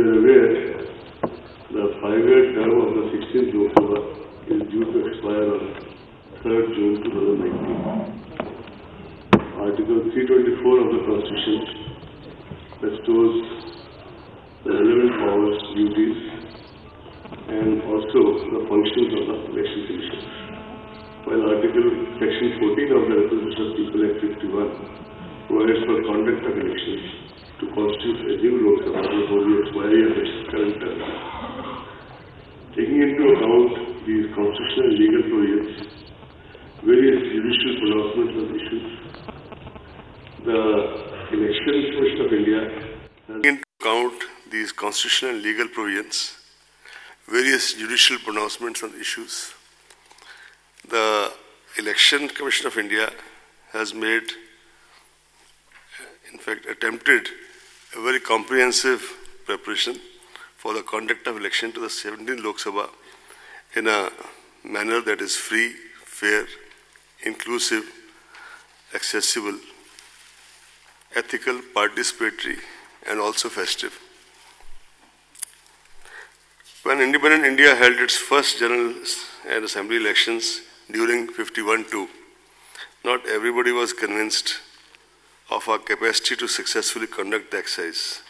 are aware, the 5-year term of the 16th Lok Sabha is due to expire on 3rd June 2019. Article 324 of the Constitution bestows the relevant powers, duties, and also the functions of the Election Commission. While Section 14 of the Representation of People Act 51 provides for conduct of elections to constitute a new Lok Sabha before the expiry of its current term. Taking into account these constitutional and legal provisions, various judicial pronouncements on issues, the Election Commission of India has taken into account these constitutional and legal provisions, various judicial pronouncements on issues. The Election Commission of India has made, in fact, attempted a very comprehensive preparation for the conduct of election to the 17th Lok Sabha in a manner that is free, fair, inclusive, accessible, ethical, participatory, and also festive. When independent India held its first general and assembly elections during 51-2, not everybody was convinced of our capacity to successfully conduct the exercise.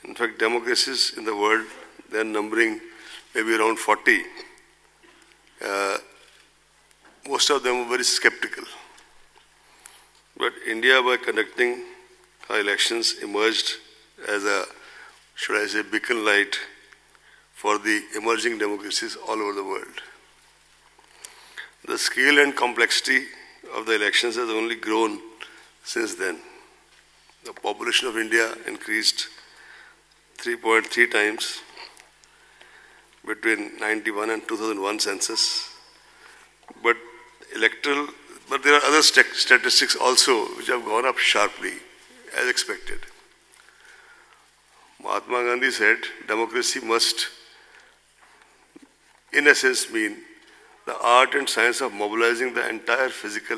In fact, democracies in the world, then numbering maybe around 40, most of them were very skeptical. But India, by conducting our elections, emerged as a, should I say, beacon light for the emerging democracies all over the world. The scale and complexity of the elections has only grown since then. The population of India increased 3.3 times between 91 and 2001 census. But there are other statistics also which have gone up sharply, as expected. Mahatma Gandhi said, democracy must, in essence, mean the art and science of mobilizing the entire physical,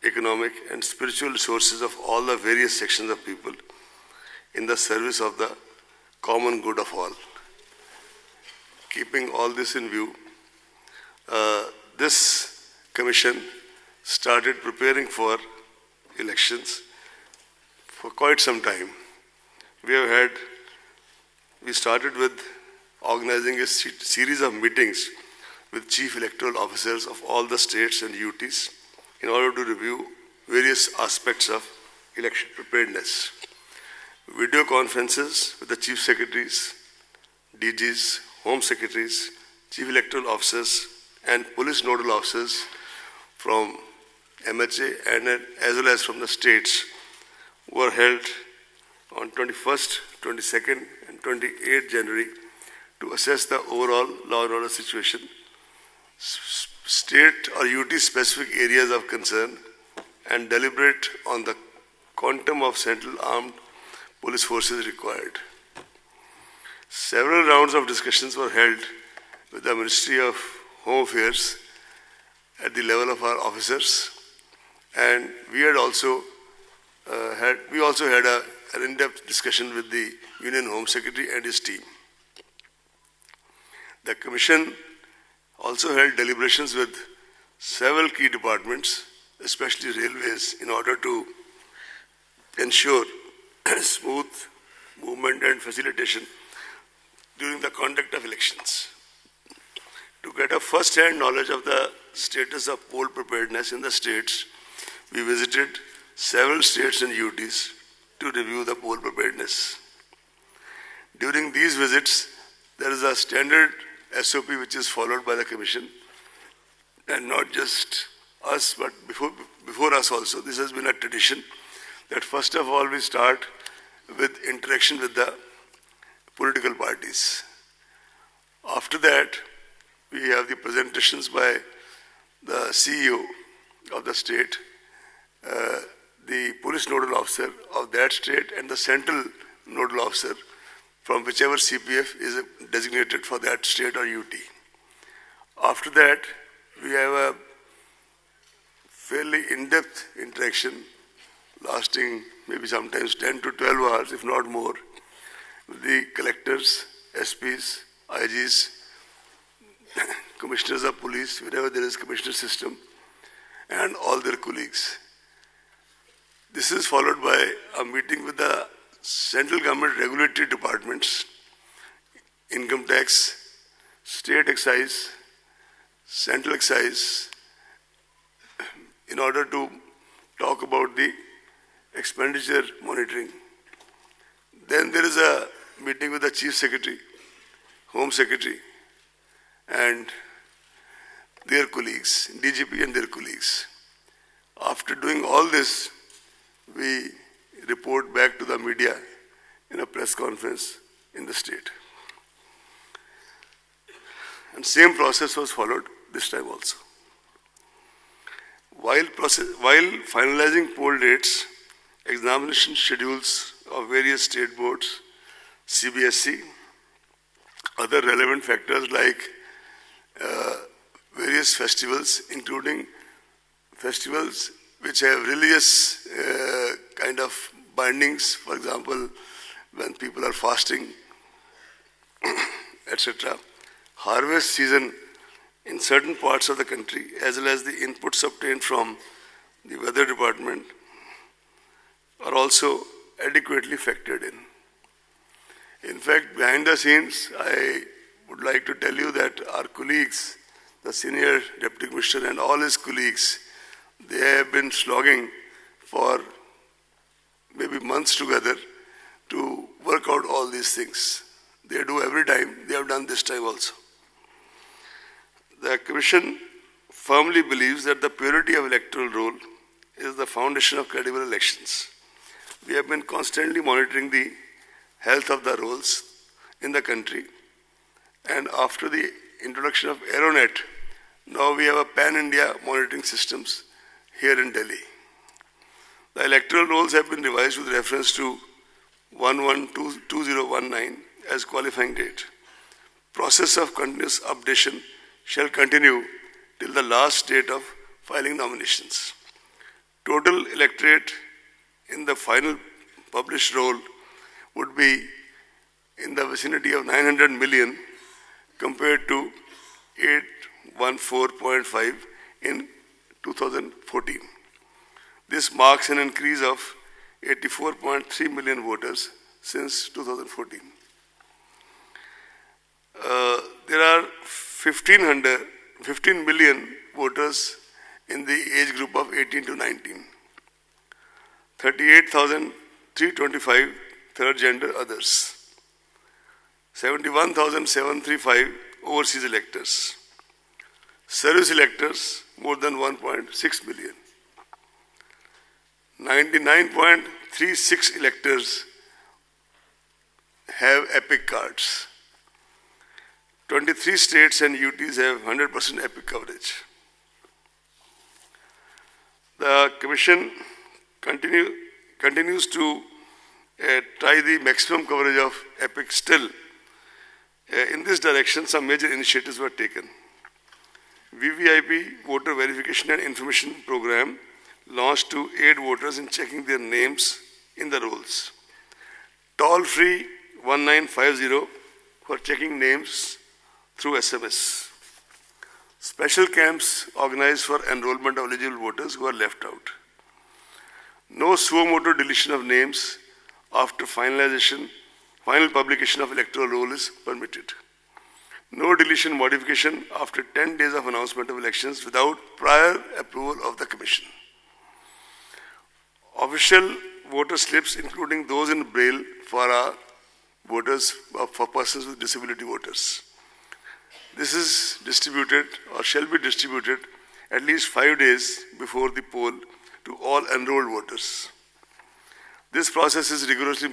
economic, and spiritual resources of all the various sections of people in the service of the common good of all. Keeping all this in view, this commission started preparing for elections for quite some time. We started with organizing a series of meetings with chief electoral officers of all the states and UTs in order to review various aspects of election preparedness. Video conferences with the chief secretaries, DGs, home secretaries, chief electoral officers, and police nodal officers from MHA and as well as from the states were held on 21st, 22nd, and 28th January to assess the overall law and order situation, state or UT specific areas of concern, and deliberate on the quantum of central armed police forces required. Several rounds of discussions were held with the Ministry of Home Affairs at the level of our officers, and we also had an in-depth discussion with the Union Home Secretary and his team. The Commission also held deliberations with several key departments, especially railways, in order to ensure smooth movement and facilitation during the conduct of elections. To get a first-hand knowledge of the status of poll preparedness in the states, we visited several states and UTs to review the poll preparedness. During these visits, there is a standard SOP which is followed by the Commission, and not just us, but before us also. This has been a tradition that first of all we start with interaction with the political parties. After that, we have the presentations by the CEO of the state, the police nodal officer of that state, and the central nodal officer from whichever CPF is designated for that state or UT. After that, we have a fairly in-depth interaction lasting maybe sometimes 10 to 12 hours, if not more, the collectors, SPs, IGs, commissioners of police, wherever there is commissioner system, and all their colleagues. This is followed by a meeting with the central government regulatory departments, income tax, state excise, central excise, in order to talk about the expenditure monitoring. Then there is a meeting with the Chief Secretary, Home Secretary, and their colleagues, DGP and their colleagues. After doing all this, we report back to the media in a press conference in the state. And same process was followed this time also. While finalizing poll dates, examination schedules of various state boards, CBSE, other relevant factors like various festivals, including festivals which have religious kind of bindings, for example, when people are fasting, etc. Harvest season in certain parts of the country, as well as the inputs obtained from the weather department, are also adequately factored in. In fact, behind the scenes, I would like to tell you that our colleagues, the senior deputy commissioner and all his colleagues, they have been slogging for maybe months together to work out all these things. They do every time, they have done this time also. The Commission firmly believes that the purity of electoral roll is the foundation of credible elections. We have been constantly monitoring the health of the rolls in the country, and after the introduction of Aeronet, now we have a pan-India monitoring systems here in Delhi. The electoral rolls have been revised with reference to 11/2019 as qualifying date. Process of continuous updation shall continue till the last date of filing nominations. Total electorate in the final published roll would be in the vicinity of 900 million compared to 814.5 in 2014. This marks an increase of 84.3 million voters since 2014. There are 15 million voters in the age group of 18 to 19, 38,325 third gender others, 71,735 overseas electors, service electors more than 1.6 million, 99.36 electors have EPIC cards. 23 states and UTs have 100% EPIC coverage. The Commission continues to try the maximum coverage of EPIC still. In this direction, some major initiatives were taken. VVIP, Voter Verification and Information Program, launched to aid voters in checking their names in the rolls. Toll-free 1950 for checking names through SMS. Special camps organized for enrollment of eligible voters who are left out. No suo motu deletion of names after final publication of electoral roll is permitted. No deletion modification after 10 days of announcement of elections without prior approval of the Commission. Official voter slips, including those in Braille for our voters, for persons with disability voters. This is distributed or shall be distributed at least 5 days before the poll to all enrolled voters. This process is rigorously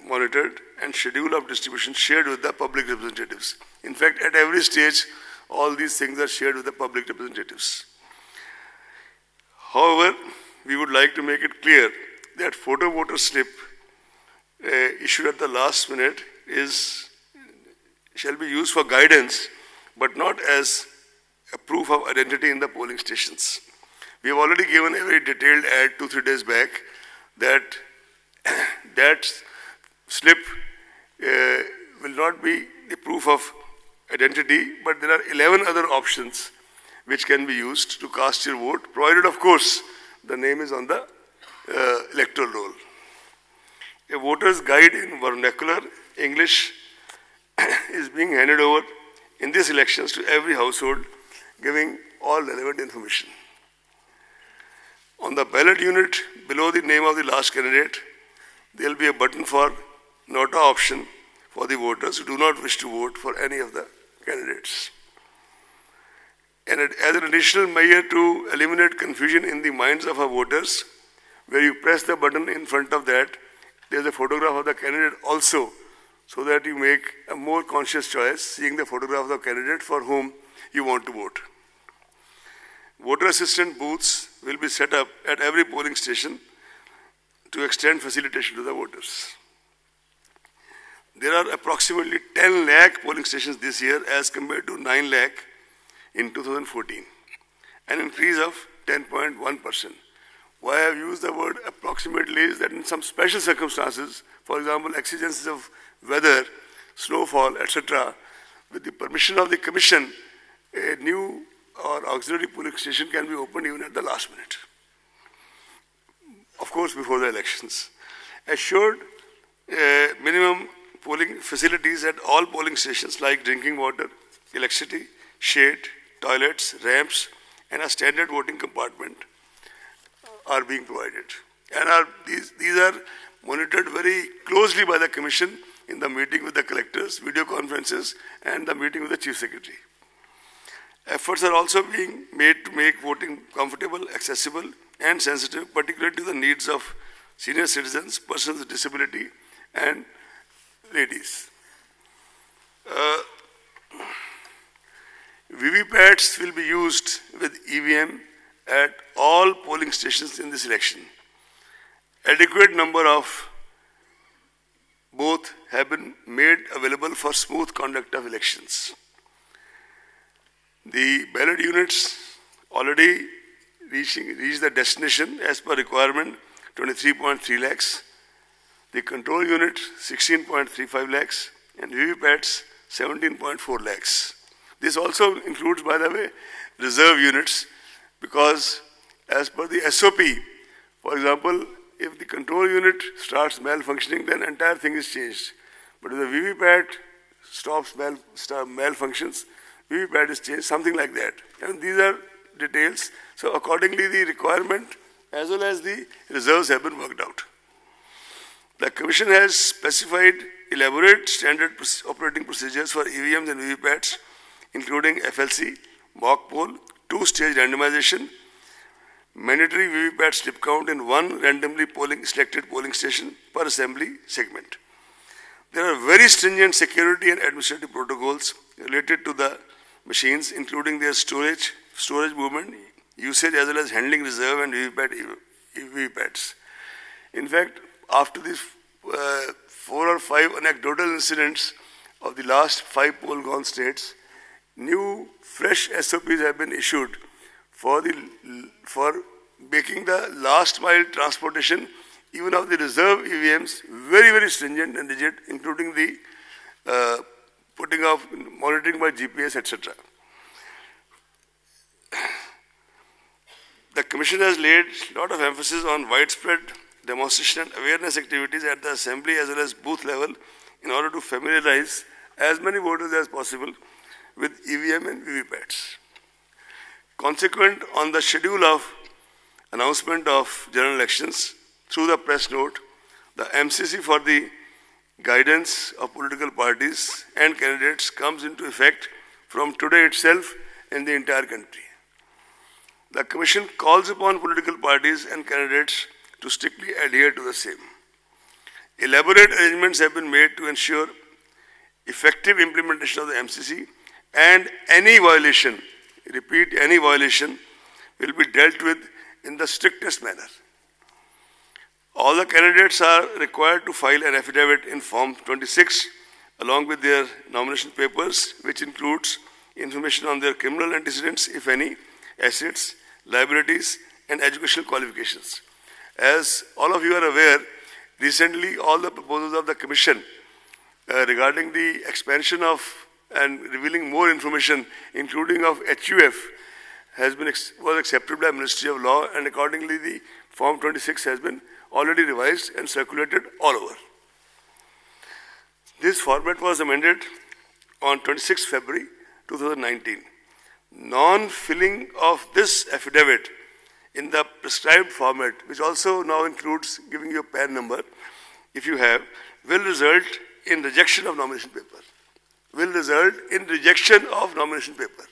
monitored and schedule of distribution shared with the public representatives. In fact, at every stage, all these things are shared with the public representatives. However, we would like to make it clear that photo voter slip issued at the last minute shall be used for guidance, but not as a proof of identity in the polling stations. We have already given a very detailed ad 2-3 days back that that slip will not be the proof of identity, but there are 11 other options which can be used to cast your vote, provided, of course, the name is on the electoral roll. A voter's guide in vernacular English is being handed over in these elections to every household, giving all relevant information. On the ballot unit below the name of the last candidate, there will be a button for nota option for the voters who do not wish to vote for any of the candidates. And as an additional measure to eliminate confusion in the minds of our voters, where you press the button in front of that, there is a photograph of the candidate also, so that you make a more conscious choice, seeing the photograph of the candidate for whom you want to vote. Voter assistant booths will be set up at every polling station to extend facilitation to the voters. There are approximately 10 lakh polling stations this year as compared to 9 lakh in 2014, an increase of 10.1%. Why I have used the word approximately is that in some special circumstances, for example, exigencies of weather, snowfall, etc., with the permission of the Commission, a new or auxiliary polling station can be opened even at the last minute. Of course, before the elections. Assured minimum polling facilities at all polling stations like drinking water, electricity, shade, toilets, ramps, and a standard voting compartment are being provided. And these are monitored very closely by the Commission in the meeting with the collectors, video conferences, and the meeting with the Chief Secretary. Efforts are also being made to make voting comfortable, accessible, and sensitive, particularly to the needs of senior citizens, persons with disability, and ladies. VVPATs will be used with EVM at all polling stations in this election. Adequate number of both have been made available for smooth conduct of elections. The ballot units already reached the destination as per requirement, 23.3 lakhs. The control unit, 16.35 lakhs, and VVPATs, 17.4 lakhs. This also includes, by the way, reserve units, because as per the SOP, for example, if the control unit starts malfunctioning, then entire thing is changed. But if the VVPAT stops malfunctions, VVPAT is changed, something like that. And these are details. So accordingly, the requirement as well as the reserves have been worked out. The Commission has specified elaborate standard operating procedures for EVMs and VVPATs, including FLC, mock poll, two-stage randomization, mandatory VVPAT slip count in one randomly selected polling station per assembly segment. There are very stringent security and administrative protocols related to the machines, including their storage movement, usage, as well as handling reserve and VVPATs. In fact, after these 4 or 5 anecdotal incidents of the last 5 poll-gone states, new, fresh SOPs have been issued for making the last mile transportation, even of the reserve EVMs, very, very stringent and rigid, including the putting of monitoring by GPS, etc. The Commission has laid a lot of emphasis on widespread demonstration and awareness activities at the assembly as well as booth level in order to familiarize as many voters as possible with EVM and VVPATs. Consequent on the schedule of announcement of general elections through the press note, the MCC for the guidance of political parties and candidates comes into effect from today itself in the entire country. The Commission calls upon political parties and candidates to strictly adhere to the same. Elaborate arrangements have been made to ensure effective implementation of the MCC, and any violation, repeat, any violation will be dealt with in the strictest manner. All the candidates are required to file an affidavit in Form 26 along with their nomination papers, which includes information on their criminal antecedents, if any, assets, liabilities, and educational qualifications. As all of you are aware, recently all the proposals of the Commission regarding the expansion of and revealing more information, including of HUF, was accepted by Ministry of Law, and accordingly the Form 26 has been already revised and circulated all over. This format was amended on 26 February 2019. Non-filling of this affidavit in the prescribed format, which also now includes giving you a PAN number, if you have, will result in rejection of nomination paper. Will result in rejection of nomination paper.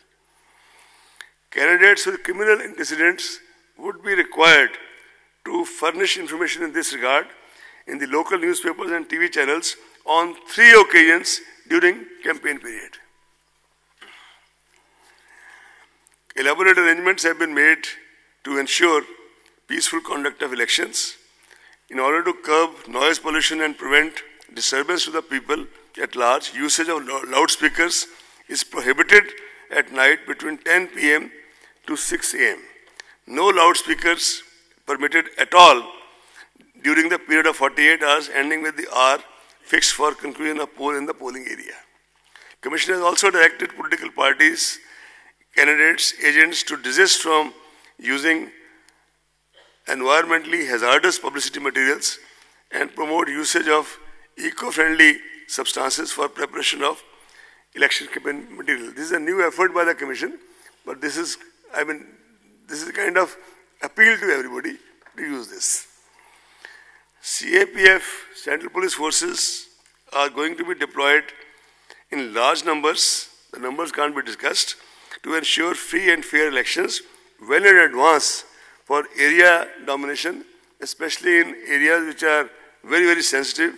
Candidates with criminal antecedents would be required to furnish information in this regard in the local newspapers and TV channels on 3 occasions during campaign period. Elaborate arrangements have been made to ensure peaceful conduct of elections. In order to curb noise pollution and prevent disturbance to the people at large, usage of loudspeakers is prohibited at night between 10 p.m. to 6 a.m. No loudspeakers permitted at all during the period of 48 hours ending with the hour fixed for conclusion of poll in the polling area. Commission has also directed political parties, candidates, agents to desist from using environmentally hazardous publicity materials and promote usage of eco-friendly substances for preparation of election campaign material. This is a new effort by the Commission, but this is kind of appeal to everybody to use this. CAPF, Central Police Forces, are going to be deployed in large numbers, the numbers can't be discussed, to ensure free and fair elections well in advance for area domination, especially in areas which are very, very sensitive,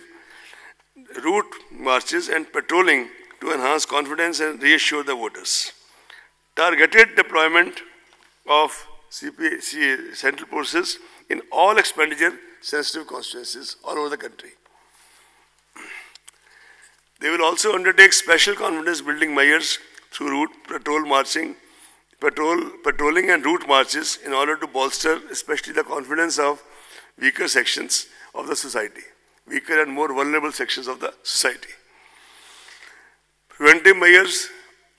route marches and patrolling to enhance confidence and reassure the voters. Targeted deployment of Central Forces in all expenditure-sensitive constituencies all over the country. They will also undertake special confidence-building measures through route patrolling and route marches in order to bolster especially the confidence of weaker sections of the society, weaker and more vulnerable sections of the society. Preventive measures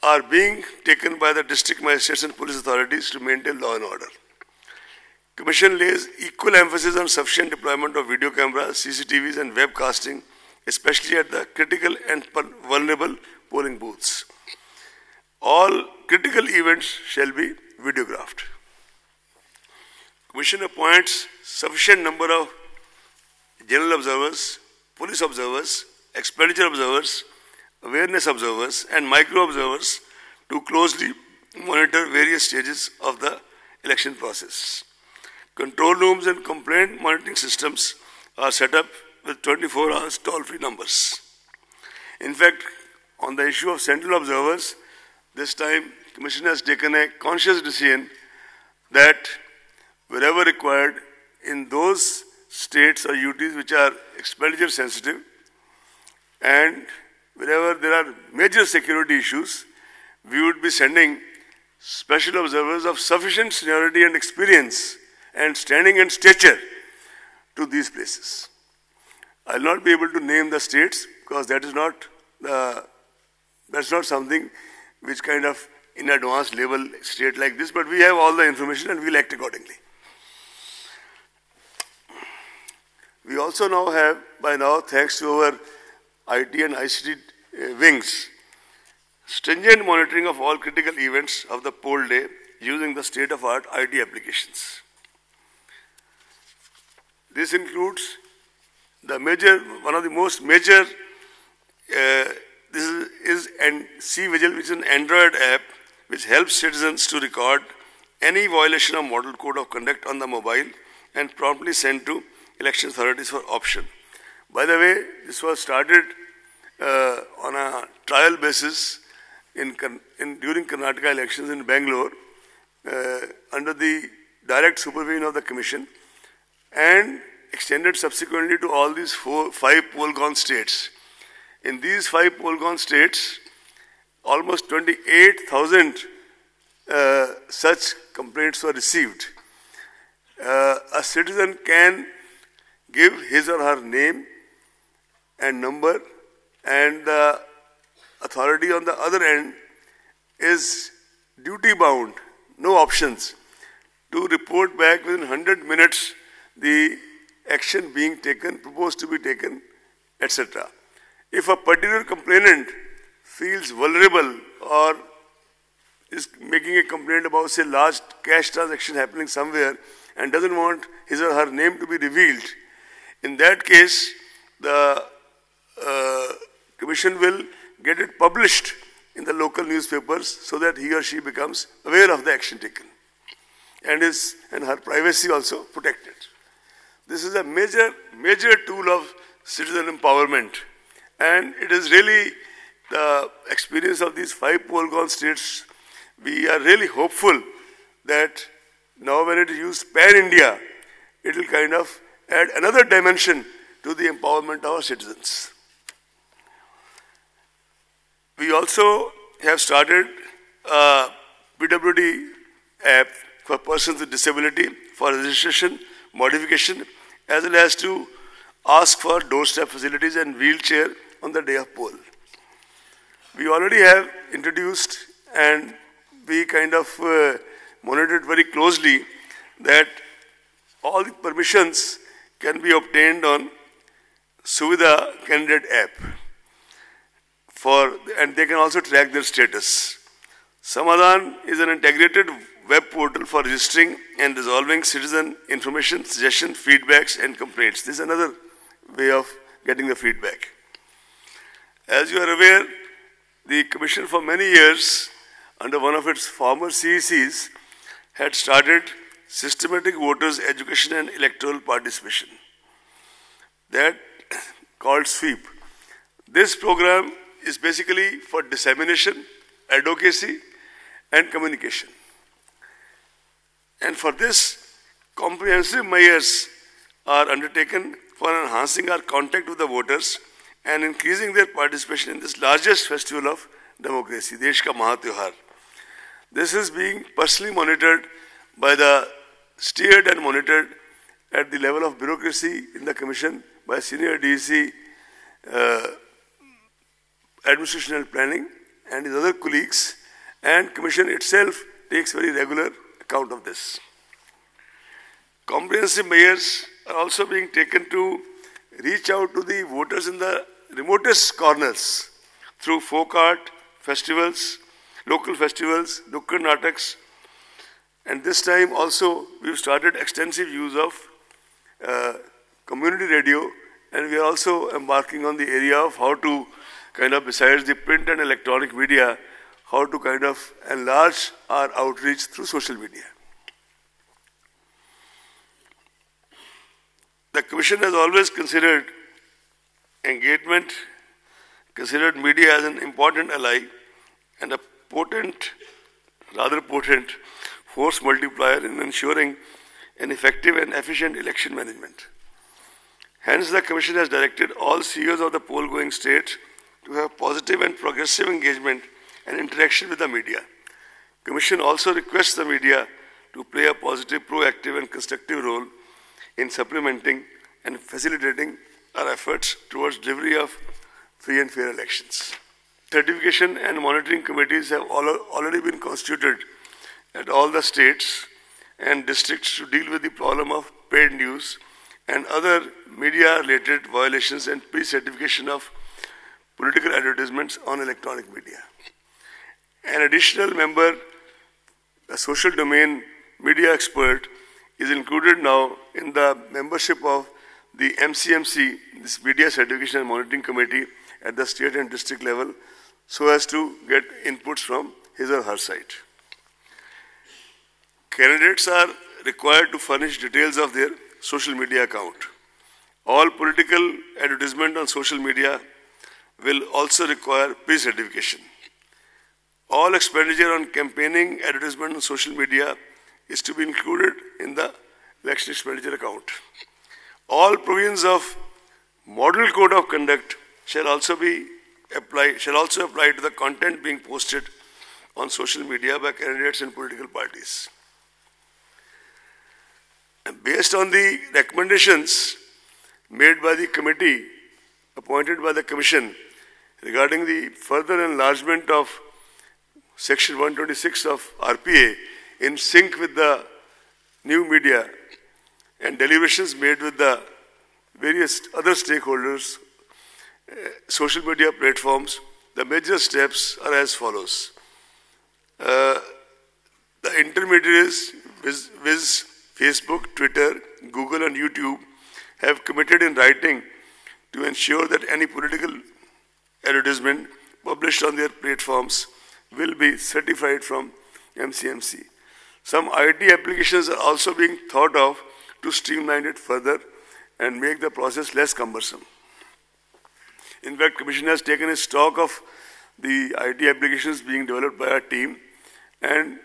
are being taken by the district magistrates and police authorities to maintain law and order. Commission lays equal emphasis on sufficient deployment of video cameras, CCTVs and webcasting, especially at the critical and vulnerable polling booths. All critical events shall be videographed. Commission appoints sufficient number of general observers, police observers, expenditure observers, awareness observers and micro observers to closely monitor various stages of the election process. Control rooms and complaint monitoring systems are set up with 24 hours toll-free numbers. In fact, on the issue of central observers, this time Commission has taken a conscious decision that wherever required in those states or UTs which are expenditure sensitive and wherever there are major security issues, we would be sending special observers of sufficient seniority and experience and standing and stature to these places. I will not be able to name the states because that's not something which kind of in advanced level state like this, but we have all the information and we will act accordingly. We also now have, by now, thanks to our IT and ICT wings, stringent monitoring of all critical events of the poll day using the state-of-art IT applications. This includes one of the most major, this is C-Vigil, which is an Android app which helps citizens to record any violation of model code of conduct on the mobile and promptly send to election authorities for option. By the way, this was started on a trial basis during Karnataka elections in Bangalore under the direct supervision of the Commission and extended subsequently to all these 5 poll-gone states. In these 5 poll-gone states, almost 28,000 such complaints were received. A citizen can give his or her name and number and the authority on the other end is duty bound, no options, to report back within 100 minutes the action being taken, proposed to be taken, etc. If a particular complainant feels vulnerable or is making a complaint about, say, large cash transaction happening somewhere and doesn't want his or her name to be revealed, in that case, the Commission will get it published in the local newspapers so that he or she becomes aware of the action taken and her privacy also protected. This is a major tool of citizen empowerment, and it is really the experience of these 5 poll-gone states. We are really hopeful that now when it is used pan-India, it will kind of add another dimension to the empowerment of our citizens. We also have started a PWD app for persons with disability for registration, modification, as well as to ask for doorstep facilities and wheelchair on the day of poll. We already have introduced, and we kind of monitored very closely, that all the permissions can be obtained on Suvidha candidate app, and they can also track their status. Samadhan is an integrated web portal for registering and resolving citizen information, suggestions, feedbacks and complaints. This is another way of getting the feedback. As you are aware, the Commission for many years, under one of its former CECs, had started systematic voters education and electoral participation, that called SWEEP. This program is basically for dissemination, advocacy and communication. And for this, comprehensive measures are undertaken for enhancing our contact with the voters and increasing their participation in this largest festival of democracy, Desh Ka Mahatyauhar. This is being personally monitored by steered and monitored at the level of bureaucracy in the Commission by senior DEC, Administration and Planning, and his other colleagues, and Commission itself takes very regular account of this. Comprehensive measures are also being taken to reach out to the voters in the remotest corners through folk art, festivals, local festivals, Nukkad Nataks, and this time also we've started extensive use of community radio, and we are also embarking on the area of how to kind of, besides the print and electronic media, how to kind of enlarge our outreach through social media. The Commission has always considered engagement, considered media as an important ally and a rather potent force multiplier in ensuring an effective and efficient election management. Hence, the Commission has directed all CEOs of the poll-going states to have positive and progressive engagement and interaction with the media. Commission also requests the media to play a positive, proactive and constructive role in supplementing and facilitating our efforts towards delivery of free and fair elections. Certification and monitoring committees have already been constituted at all the states and districts to deal with the problem of paid news and other media-related violations and pre-certification of political advertisements on electronic media. An additional member, a social domain media expert, is included now in the membership of the MCMC, this Media Certification and Monitoring Committee at the state and district level, so as to get inputs from his or her side. Candidates are required to furnish details of their social media account. All political advertisement on social media will also require pre-certification. All expenditure on campaigning advertisement on social media is to be included in the election expenditure account. All provisions of Model Code of Conduct shall also apply to the content being posted on social media by candidates and political parties. And based on the recommendations made by the committee appointed by the Commission, regarding the further enlargement of Section 126 of RPA in sync with the new media and deliberations made with the various other stakeholders, social media platforms, the major steps are as follows. The intermediaries, viz. Facebook, Twitter, Google and YouTube, have committed in writing to ensure that any political advertisement published on their platforms will be certified from MCMC. Some IT applications are also being thought of to streamline it further and make the process less cumbersome. In fact, Commission has taken a stock of the IT applications being developed by our team, and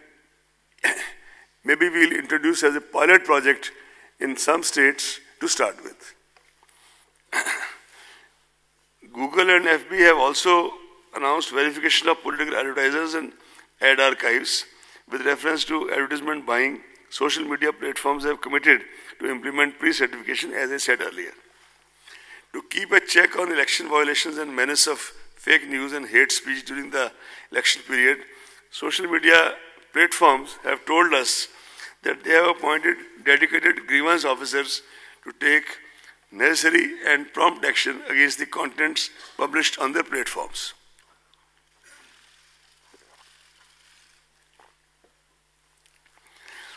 maybe we'll introduce as a pilot project in some states to start with. Google and FB have also announced verification of political advertisers and ad archives with reference to advertisement buying. Social media platforms have committed to implement pre-certification, as I said earlier. To keep a check on election violations and menace of fake news and hate speech during the election period, social media platforms have told us that they have appointed dedicated grievance officers to take necessary and prompt action against the contents published on their platforms.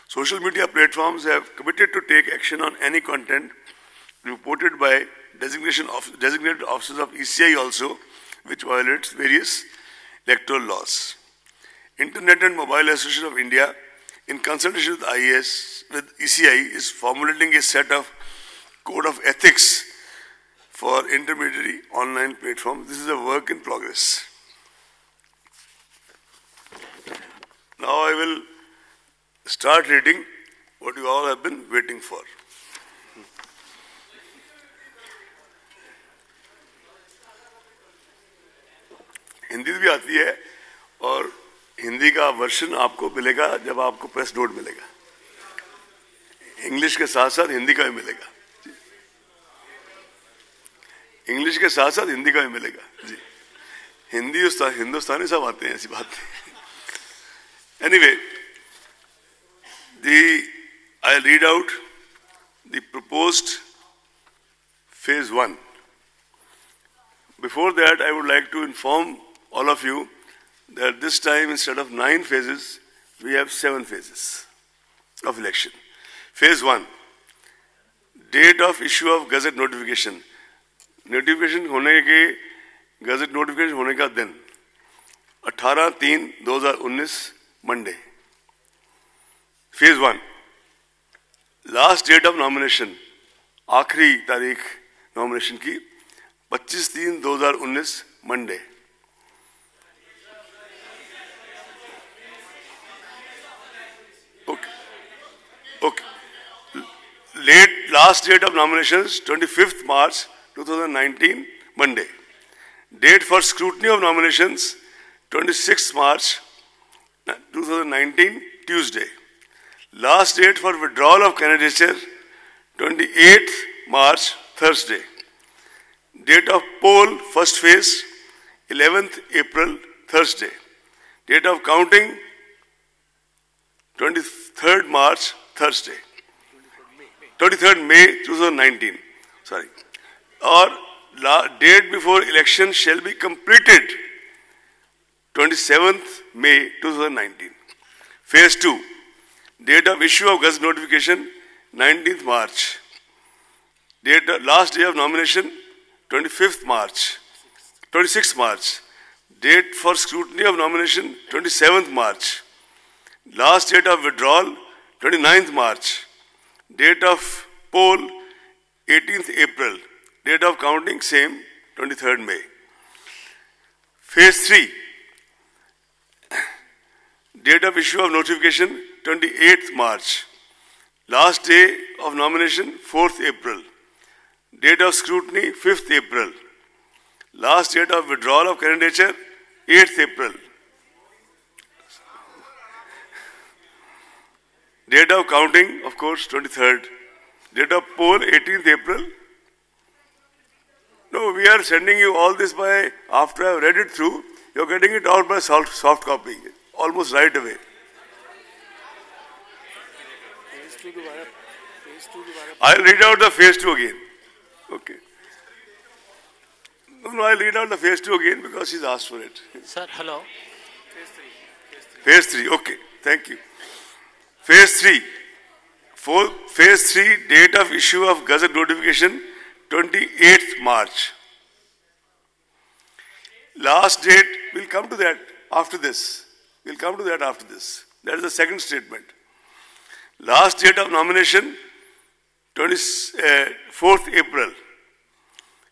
Social media platforms have committed to take action on any content reported by designated officers of ECI also, which violates various electoral laws. Internet and Mobile Association of India, in consultation with ECI, is formulating a set of code of ethics for intermediary online platforms. This is a work in progress. Now I will start reading what you all have been waiting for. Hindi भी आती है और हिंदी का version आपको मिलेगा जब आपको press note मिलेगा. इंग्लिश के साथ साथ हिंदी का भी मिलेगा. इंग्लिश के साथ साथ हिंदी का भी मिलेगा जी. हिंदी हिंदुस्तानी सब आते हैं, ऐसी बात नहीं. Anyway, I'll read out the proposed phase 1. Before that, I would like to inform all of you that this time, instead of 9 phases, we have 7 phases of election. Phase 1, date of issue of gazette notification. Notification होने के gazette notification होने का दिन 18/3/2019 Monday. Phase 1, last date of nomination, आखिरी तारीख nomination की 25/3/2019 Monday. Okay. Last date of nominations 25th March 2019 Monday. Date for scrutiny of nominations 26th March 2019 Tuesday. Last date for withdrawal of candidature 28th March Thursday. Date of poll first phase 11th April Thursday. Date of counting 23rd March Thursday. 23rd May 2019. Sorry. Or date before election shall be completed 27th May 2019. Phase 2. Date of issue of gazette notification 19th March. Last day of nomination 25th March. 26th March. Date for scrutiny of nomination 27th March. Last date of withdrawal 29th March. Date of poll 18th April. Date of counting same 23rd May. Phase 3. Date of issue of notification 28th March. Last day of nomination 4th April. Date of scrutiny 5th April. Last date of withdrawal of candidature 8th April. Date of counting, of course, 23rd. Date of poll 18th April. No, we are sending you all this by, after I have read it through, you are getting it out by soft copy, almost right away. I'll read out the phase 2 again. Okay. No, I'll read out the phase 2 again because he's asked for it. Sir, hello. Phase 3, okay. Thank you. Phase 3. Phase 3, date of issue of Gazette notification, 28th March. Last date, we'll come to that after this. We'll come to that after this. That is the second statement. Last date of nomination, 24th April.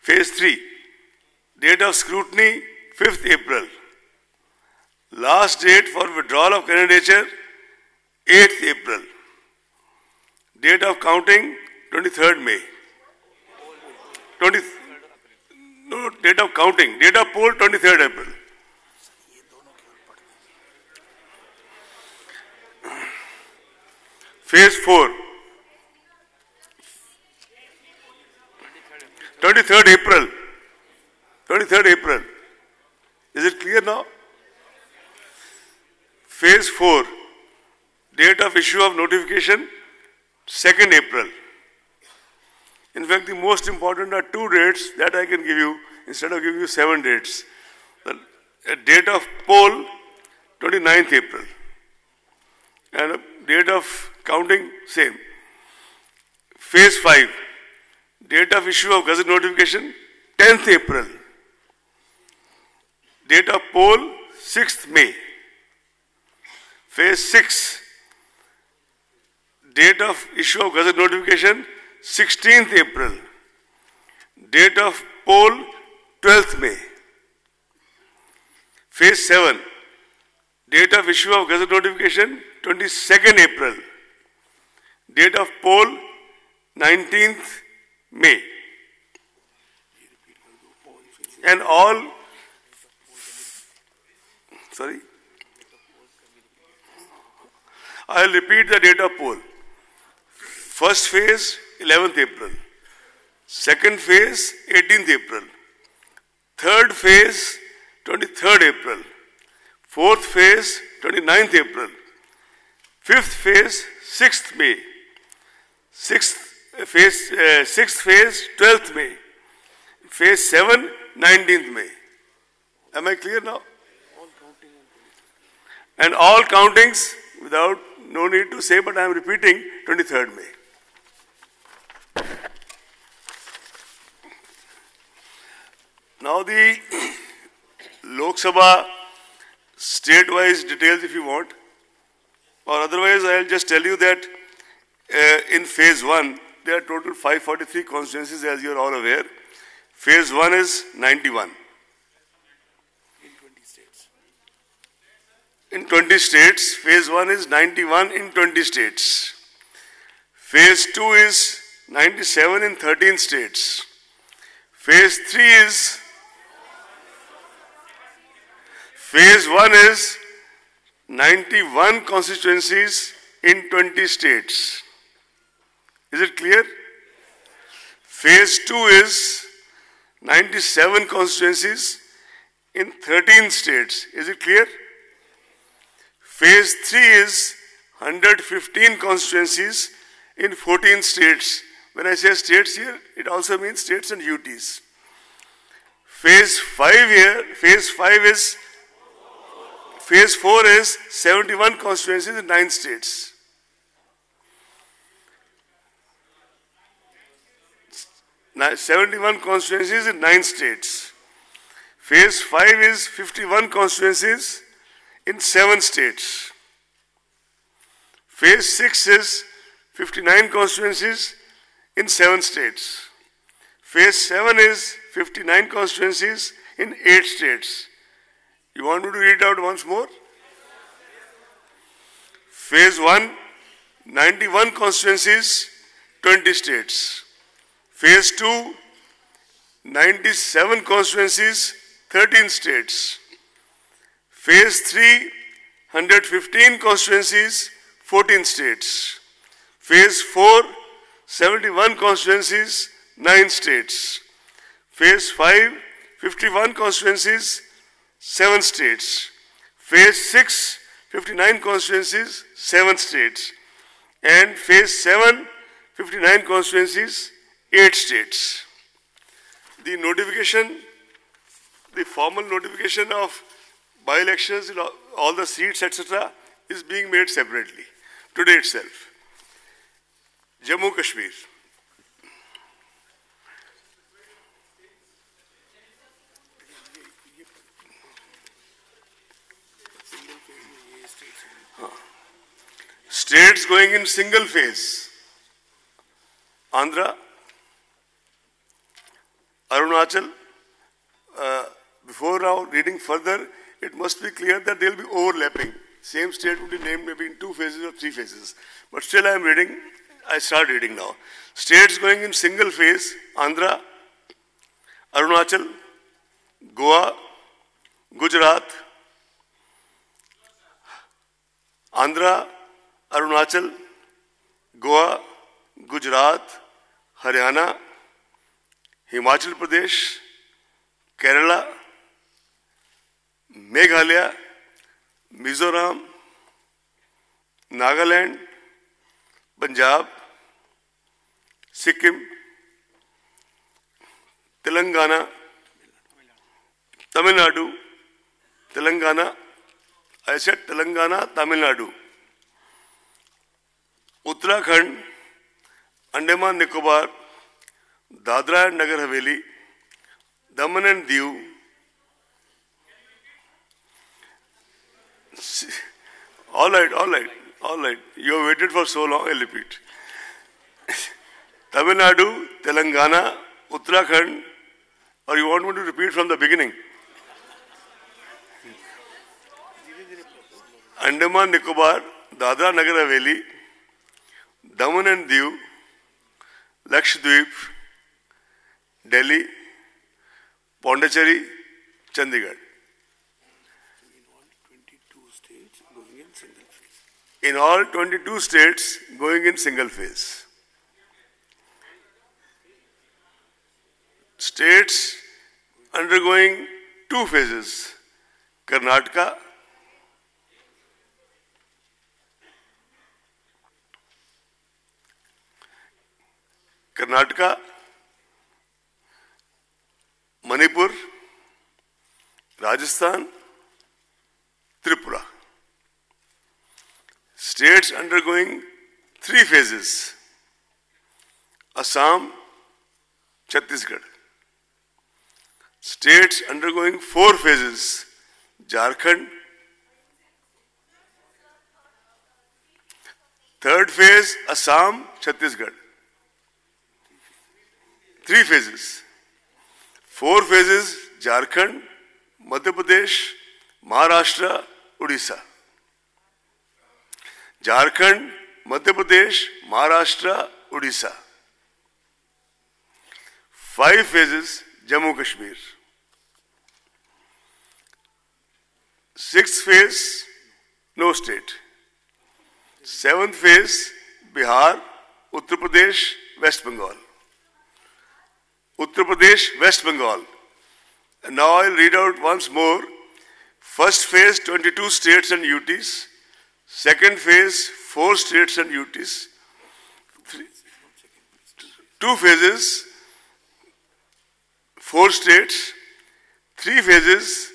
Phase 3, date of scrutiny, 5th April. Last date for withdrawal of candidature, 8th April. Date of counting, 23rd May. No, date of counting. Date of poll, 23rd April. Phase 4. 23rd April. 23rd April. Is it clear now? Phase 4. Date of issue of notification, 2nd April. In fact, the most important are 2 dates that I can give you instead of giving you 7 dates. The date of poll, 29th April. And a date of counting, same. Phase 5. Date of issue of Gazette notification, 10th April. Date of poll, 6th May. Phase 6. Date of issue of Gazette notification, 16th April. Date of poll, 12th May. Phase 7. Date of issue of Gazette notification, 22nd April. Date of poll, 19th May. And all, sorry, I will repeat the date of poll. First phase, 11th April. Second phase, 18th April. Third phase, 23rd April. Fourth phase, 29th April. Fifth phase, 6th May. Sixth phase, 12th May. Phase 7, 19th May. Am I clear now? And all countings, without, no need to say, but I am repeating, 23rd May. Now the Lok Sabha state-wise details if you want, or otherwise I will just tell you that in phase 1, there are total 543 constituencies as you are all aware. Phase 1 is 91. In 20 states. Phase 1 is 91 in 20 states. Phase 2 is 97 in 13 states. Phase 3 is, Phase 1 is 91 constituencies in 20 states. Is it clear? Phase 2 is 97 constituencies in 13 states. Is it clear? Phase 3 is 115 constituencies in 14 states. When I say states here, it also means states and UTs. Phase 5 here, Phase 4 is 71 constituencies in 9 states. Now, 71 constituencies in 9 states. Phase 5 is 51 constituencies in 7 states. Phase 6 is 59 constituencies in 7 states. Phase 7 is 59 constituencies in 8 states. You want me to read it out once more? Phase 1, 91 constituencies, 20 states. Phase 2, 97 constituencies, 13 states. Phase 3, 115 constituencies, 14 states. Phase 4, 71 constituencies, 9 states. Phase 5, 51 constituencies, 7 states. Phase 6, 59 constituencies, 7 states. And Phase 7, 59 constituencies, 8 states. The notification, the formal notification of by-elections, all the seats, etc., is being made separately, today itself. Jammu Kashmir. States going in single phase. Andhra, Arunachal. Before now reading further, it must be clear that they will be overlapping. Same state would be named maybe in 2 phases or 3 phases. But still I am reading, I start reading now. States going in single phase, Andhra, Arunachal, Goa, Gujarat, Andhra, Arunachal, Goa, Gujarat, Haryana, Himachal Pradesh, Kerala, Meghalaya, Mizoram, Nagaland, Punjab, Sikkim, Telangana, Tamil Nadu, Telangana, I said Telangana, Tamil Nadu, Uttarakhand, Andaman Nicobar, Dadra and Nagar Haveli, Daman and Diu, all right. You have waited for so long, I'll repeat. Tamil Nadu, Telangana, Uttarakhand, or you want me to repeat from the beginning? Andaman Nicobar, Dadra Nagar Haveli, Daman and Diu, Lakshadweep, Delhi, Pondicherry, Chandigarh. In all 22 states going in single phase. States undergoing 2 phases. Karnataka, Manipur, Rajasthan, Tripura. States undergoing 3 phases. Assam, Chhattisgarh. States undergoing 4 phases. Jharkhand. 3rd phase, Assam, Chhattisgarh. 3 phases. 4 phases, Jharkhand, Madhya Pradesh, Maharashtra, Odisha. Jharkhand, Madhya Pradesh, Maharashtra, Odisha. 5 phases, Jammu Kashmir. 6th phase, no state. 7th phase, Bihar, Uttar Pradesh, West Bengal. Uttar Pradesh, West Bengal. And now I'll read out once more. First phase, 22 states and UTs. Second phase, 4 states and UTs. 2 phases, 4 states. 3 phases,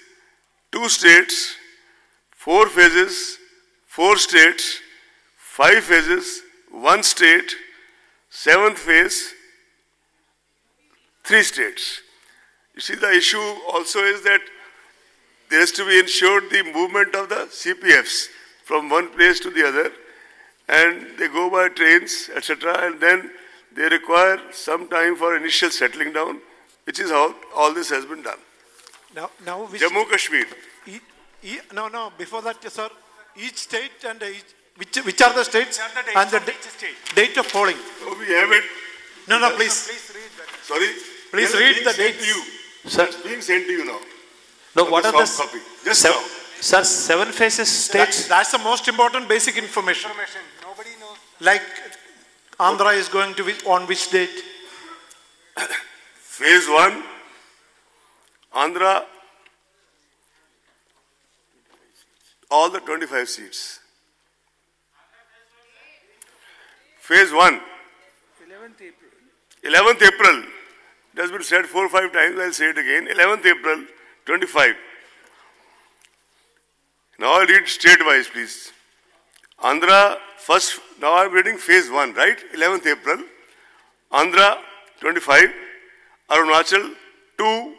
2 states. 4 phases, 4 states. 5 phases, 1 state. 7th phase, 3 states. You see, the issue also is that there has to be ensured the movement of the CPFs from one place to the other, and they go by trains, etc., and then they require some time for initial settling down, which is how all this has been done. Now Jammu Kashmir. Before that, sir, each state and which are the states and the date of polling. Oh, we have it. No, please. Please read that. Sorry? Please read the dates. Sir, it's being sent to you now. No, what are the copy? Just now. Sir, 7 phases states. That's the most important basic information. Nobody knows. Like Andhra is going to on which date? Phase 1, Andhra, all the 25 seats. Phase 1. 11th April. It has been said 4 or 5 times, I'll say it again. 11th April, 25. Now I'll read state-wise, please. Andhra, first, now I'm reading phase 1, right? 11th April. Andhra, 25. Arunachal, 2.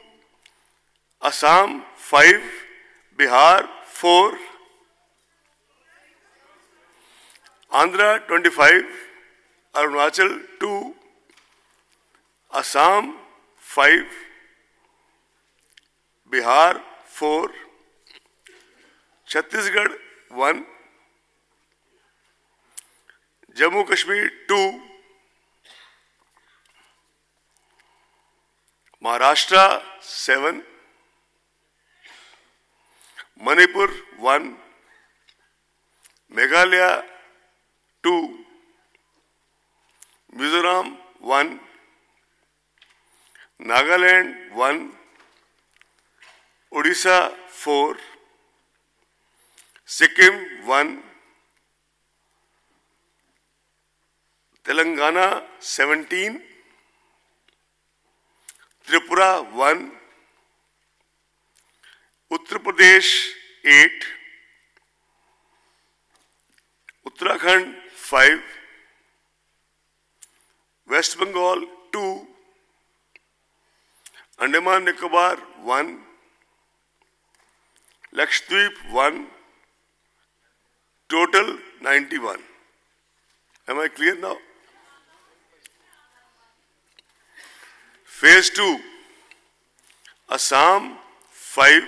Assam, 5. Bihar, 4. Andhra, 25. Arunachal, 2. Assam, 5. Bihar, 4. Chhattisgarh, 1. Jammu Kashmir, 2. Maharashtra, 7. Manipur, 1. Meghalaya, 2. Mizoram, 1. Nagaland, 1. Odisha, 4. Sikkim, 1. Telangana, 17. Tripura, 1. Uttar Pradesh, 8. Uttarakhand, 5. West Bengal, 2. Andaman Nicobar, 1. Lakshadweep, 1. Total, 91. Am I clear now? Phase 2. Assam, 5.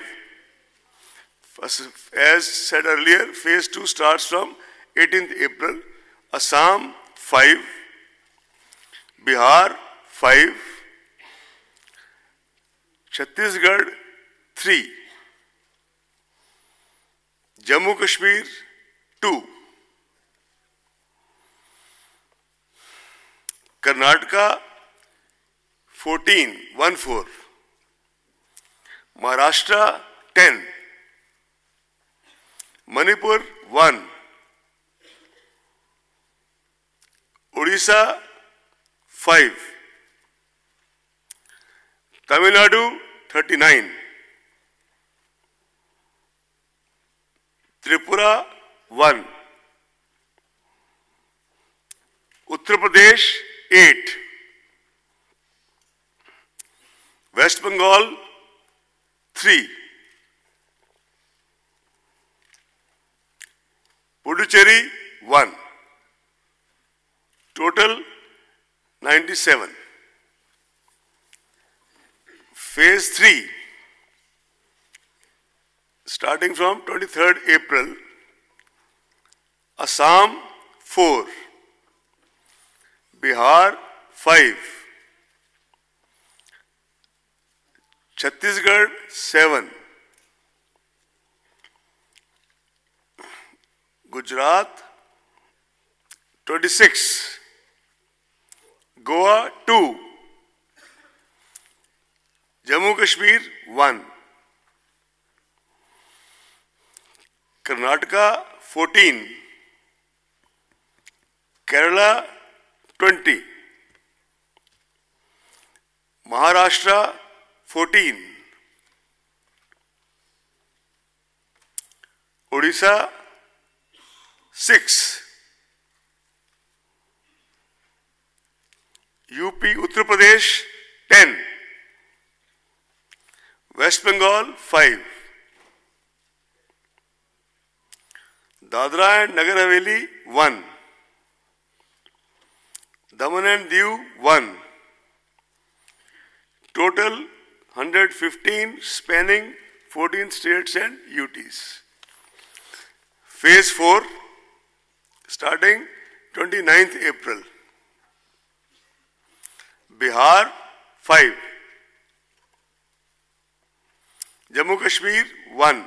As said earlier, phase 2 starts from 18th April. Assam, 5. Bihar, 5. Chhattisgarh, 3. Jammu Kashmir, 2. Karnataka, 14, 1-4. Maharashtra, 10. Manipur, 1. Odisha, 5. Tamil Nadu, 39. Tripura, 1. Uttar Pradesh, 8. West Bengal, 3. Puducherry, 1. Total, 97. Phase 3, starting from 23rd April, Assam, 4. Bihar, 5. Chhattisgarh, 7. Gujarat, 26. Goa, 2. Jammu Kashmir, 1. Karnataka, 14. Kerala, 20. Maharashtra, 14. Odisha, 6. UP, Uttar Pradesh, 10. West Bengal, 5. Dadra and Nagar Haveli, 1. Daman and Diu, 1. Total 115, spanning 14 states and UTs. Phase 4, starting 29th April. Bihar, 5. Jammu Kashmir, 1.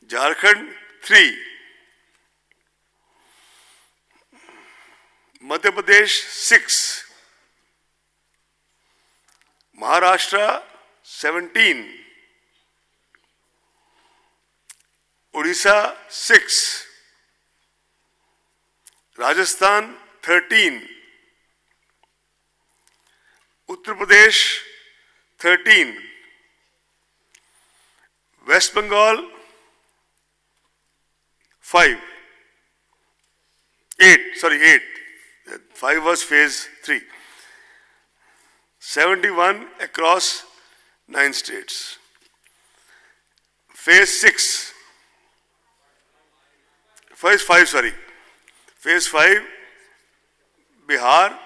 Jharkhand, 3. Madhya Pradesh, 6. Maharashtra 17, Odisha 6, Rajasthan 13, Uttar Pradesh 13, West Bengal 5, 8, 5 was phase 3. 71 across 9 states. Phase 6, phase 5, phase 5, Bihar,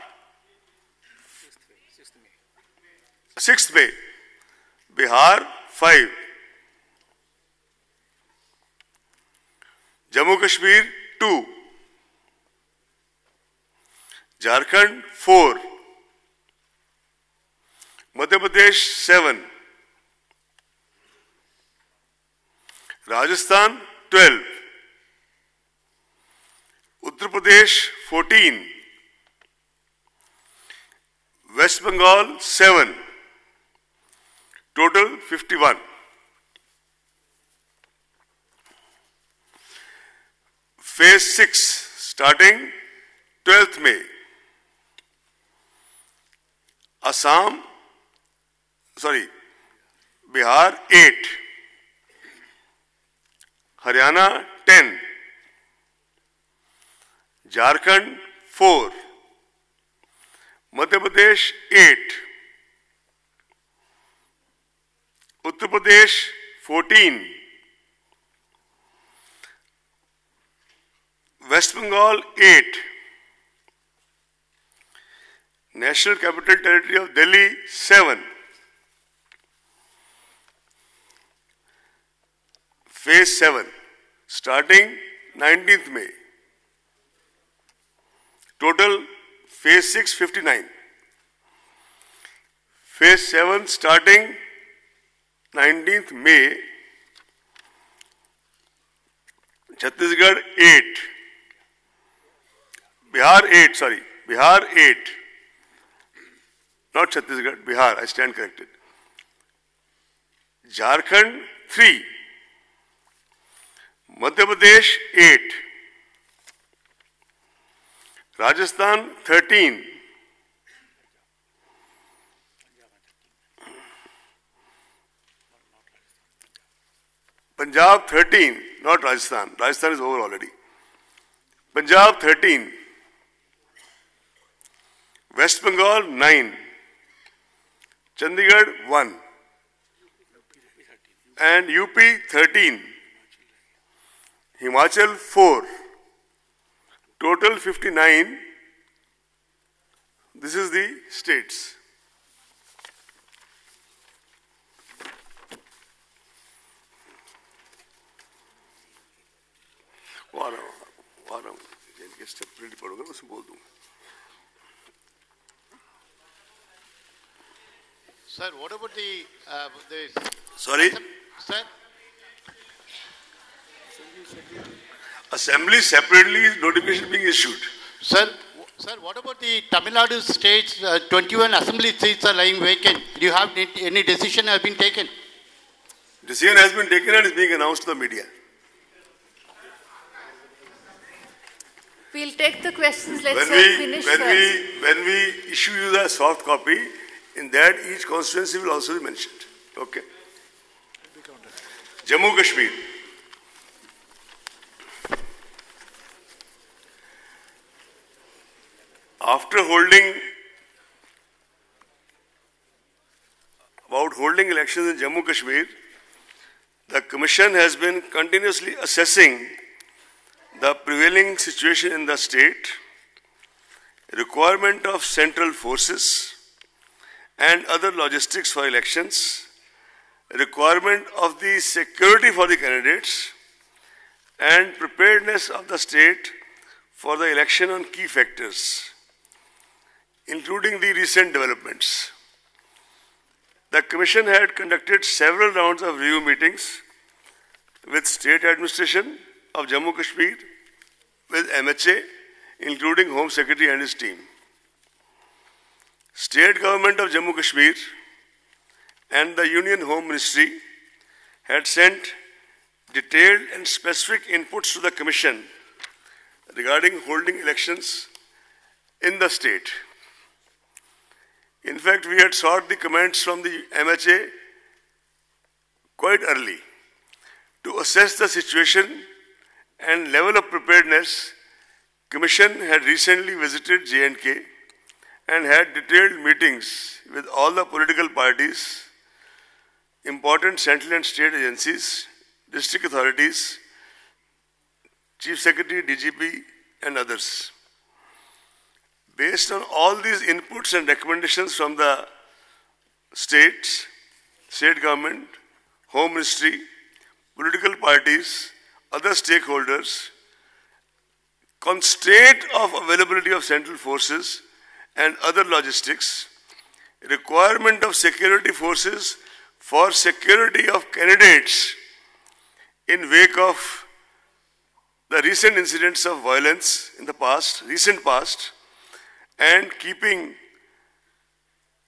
6th May, Bihar 5, Jammu Kashmir 2, Jharkhand 4, Madhya Pradesh 7, Rajasthan 12, Uttar Pradesh 14, West Bengal 7, total 51. Phase 6 starting 12th May. Bihar 8, Haryana 10, Jharkhand 4, Madhya Pradesh 8, Uttar Pradesh 14, West Bengal 8, National Capital Territory of Delhi 7, Phase 7 starting 19th May. Total Phase 6 59. Phase 7 starting 19th May. Chhattisgarh 8. Bihar 8. Not Chhattisgarh, Bihar, I stand corrected. Jharkhand 3. Madhya Pradesh 8. Rajasthan 13. Punjab 13, not Rajasthan. Rajasthan is over already. Punjab 13. West Bengal 9. Chandigarh 1. And UP 13. Himachal 4. Total 59. This is the states. Warm इनके separately पढ़ोगे उसमें बोल दूंगा. Sir, what about the Sorry? Sir? Assembly separately notification being issued. Sir, what about the Tamil Nadu states? 21 assembly seats are lying vacant. Do you have any decision has been taken? Decision has been taken and is being announced to the media. We'll take the questions. Let's finish first. When we issue you the soft copy, in that each constituency will also be mentioned. Okay. Jammu Kashmir. After holding elections in Jammu Kashmir, the Commission has been continuously assessing the prevailing situation in the state, requirement of central forces and other logistics for elections, requirement of the security for the candidates, and preparedness of the state for the election on key factors, including the recent developments. The Commission had conducted several rounds of review meetings with state administration of Jammu Kashmir, with MHA, including Home Secretary and his team. State government of Jammu Kashmir and the Union Home Ministry had sent detailed and specific inputs to the Commission regarding holding elections in the state. In fact, we had sought the comments from the MHA quite early to assess the situation and level of preparedness. Commission had recently visited J&K and had detailed meetings with all the political parties, important central and state agencies, district authorities, Chief Secretary, DGP, and others. Based on all these inputs and recommendations from the states, state government, Home Ministry, political parties, other stakeholders, constraint of availability of central forces and other logistics, requirement of security forces for security of candidates in wake of the recent incidents of violence in the past, recent past, and keeping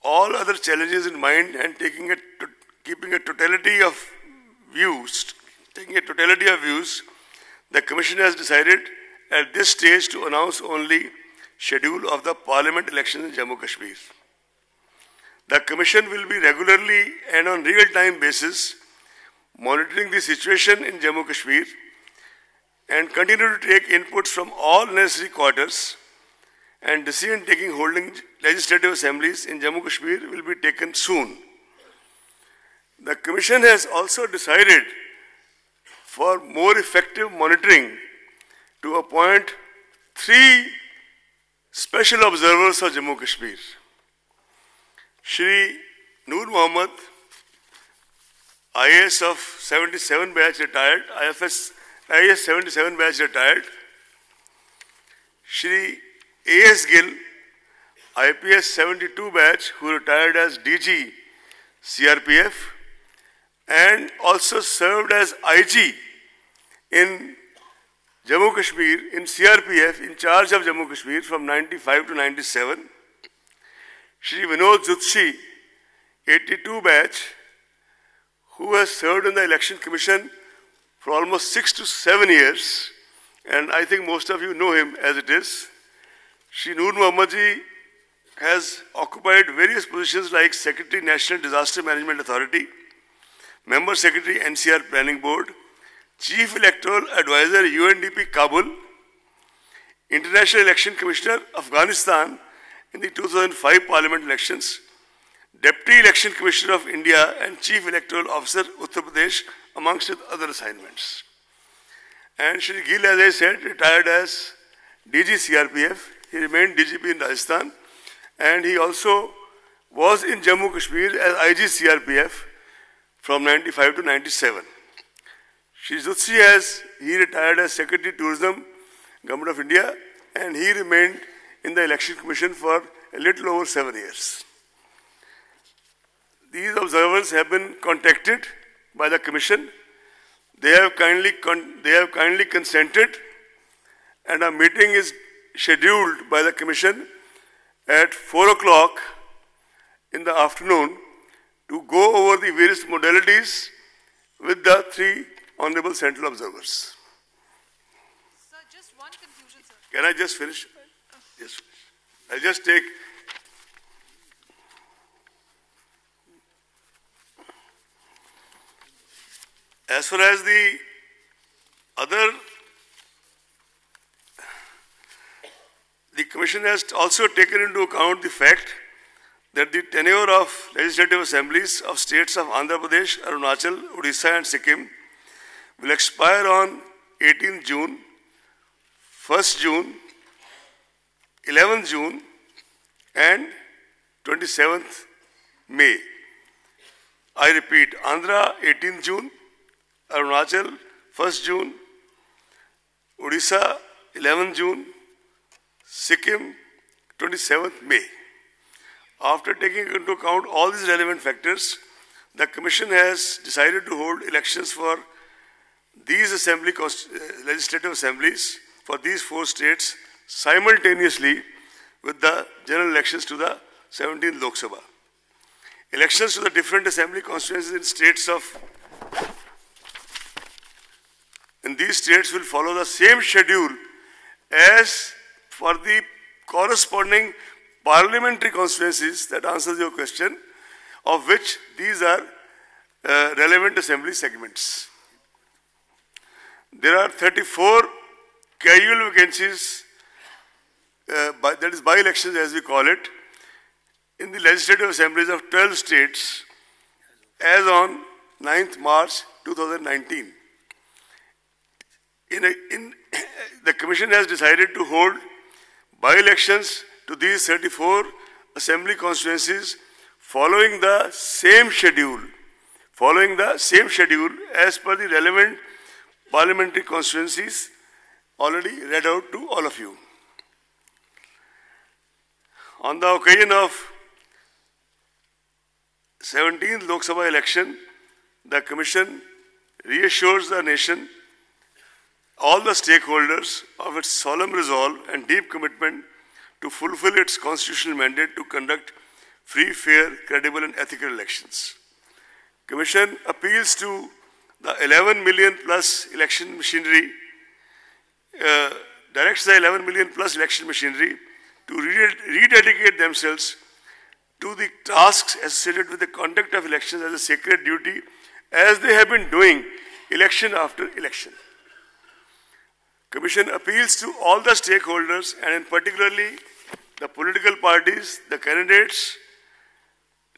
all other challenges in mind and keeping a totality of views, the Commission has decided at this stage to announce only schedule of the Parliament elections in Jammu Kashmir. The Commission will be regularly and on real-time basis monitoring the situation in Jammu Kashmir and continue to take inputs from all necessary quarters, and decision-taking holding legislative assemblies in Jammu Kashmir will be taken soon. The Commission has also decided for more effective monitoring to appoint 3 special observers of Jammu Kashmir. Shri Noor Mohammed, IAS of 77 batch retired, IAS 77 batch retired. Shri A.S. Gill, IPS 72 batch, who retired as DG CRPF and also served as IG in Jammu Kashmir, in CRPF, in charge of Jammu Kashmir from 95 to 97. Shri Vinod Jutshi, 82 batch, who has served in the Election Commission for almost 6 to 7 years, and I think most of you know him as it is. Shri Noor Mohammed ji has occupied various positions like Secretary, National Disaster Management Authority, Member Secretary, NCR Planning Board, Chief Electoral Advisor, UNDP Kabul, International Election Commissioner, Afghanistan in the 2005 Parliament elections, Deputy Election Commissioner of India and Chief Electoral Officer, Uttar Pradesh, amongst other assignments. And Shri Gill, as I said, retired as DG CRPF. He remained DGP in Rajasthan, and he also was in Jammu Kashmir as IG CRPF from 95 to 97. Shri Jutsi he retired as Secretary Tourism, Government of India, and he remained in the Election Commission for a little over 7 years. These observers have been contacted by the Commission. They have kindly consented, and a meeting is scheduled by the Commission at 4 o'clock in the afternoon to go over the various modalities with the 3 honorable central observers. Sir, just one confusion, sir. Can I just finish? Yes. I'll just take. As far as the other, the Commission has also taken into account the fact that the tenure of legislative assemblies of states of Andhra Pradesh, Arunachal, Odisha and Sikkim will expire on 18th June, 1st June, 11th June and 27th May. I repeat, Andhra 18th June, Arunachal 1st June, Odisha 11th June, Sikkim 27th May. After taking into account all these relevant factors, the Commission has decided to hold elections for these legislative assemblies for these 4 states simultaneously with the general elections to the 17th Lok Sabha. elections to the different assembly constituencies in these states will follow the same schedule as for the corresponding parliamentary constituencies, that answers your question, of which these are relevant assembly segments. There are 34 casual vacancies, that is by-elections as we call it, in the legislative assemblies of 12 states as on 9th March 2019. The Commission has decided to hold by-elections to these 34 assembly constituencies following the same schedule as per the relevant parliamentary constituencies already read out to all of you. On the occasion of 17th Lok Sabha election, the Commission reassures the nation, all the stakeholders, of its solemn resolve and deep commitment to fulfill its constitutional mandate to conduct free, fair, credible and ethical elections. Commission appeals to the 11 million plus election machinery, directs the 11 million plus election machinery to rededicate themselves to the tasks associated with the conduct of elections as a sacred duty, as they have been doing election after election. Commission appeals to all the stakeholders, and in particularly the political parties, the candidates,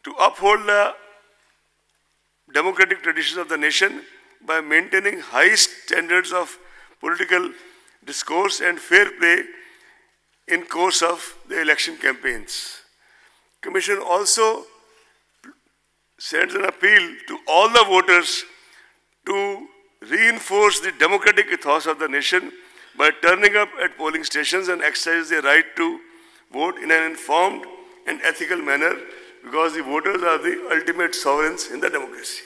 to uphold the democratic traditions of the nation by maintaining high standards of political discourse and fair play in course of the election campaigns. Commission also sends an appeal to all the voters to reinforce the democratic ethos of the nation by turning up at polling stations and exercise their right to vote in an informed and ethical manner, because the voters are the ultimate sovereigns in the democracy.